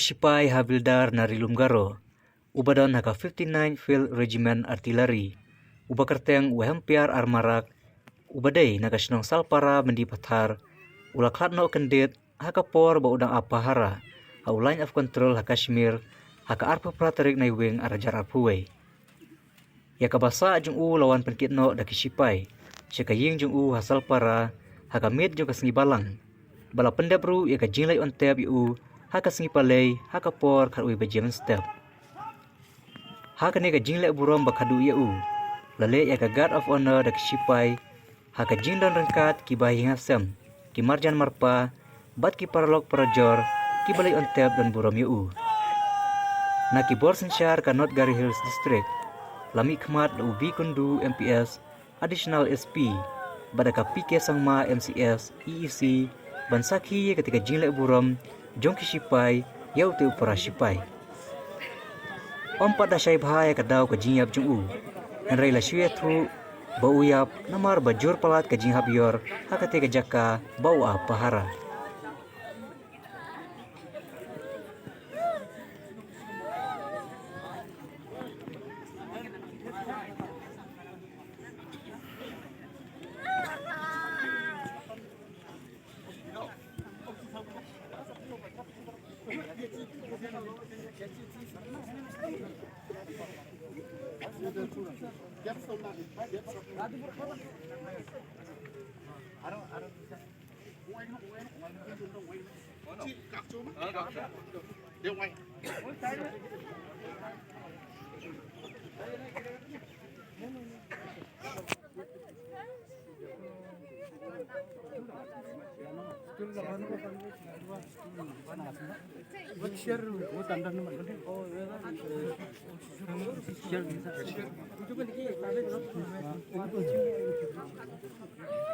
Sipai Havildar Narilumgaro, Ubadan haka 59 Field Regiment Artillery, Ubakerteng Wehempiar Armarak, Ubadai nagasnong Salpara Mendipathar, Ulakhatno Kendit, haka por ba udang apahara, ha line of control ha Kashmir, haka arpa pratarik na wing arajar arpuway. Yaka basa jung lawan penkitno daki Sipai, syakaying jung ha Salpara, haka mid jung kasngi balang, bala pendabru yaka jinglay on tab haka singi palay, haka por karui bajian step. Haka nega jinglay burom bakadu lale yaka guard of honor dak Sipai, haka jingdan rengkat ki bahi ngasem, ki marjan marpa, bat ki paralog parajor, ki balay on tab dan burom Na ki Borsenshar ka North Gari Hills District, lami khmat la ubi kundu MPS, additional SP, badaka PK Sangma MCS, EEC, bansaki ketika jinglay burom, jongki Sipai, yau te upara Sipai. Ompat da syai bahaya kadau ke jingyap jung enrai la syue thu, bau yap, namar bajur palat ke jinghap yor, hakate ke jaka, bau pahara.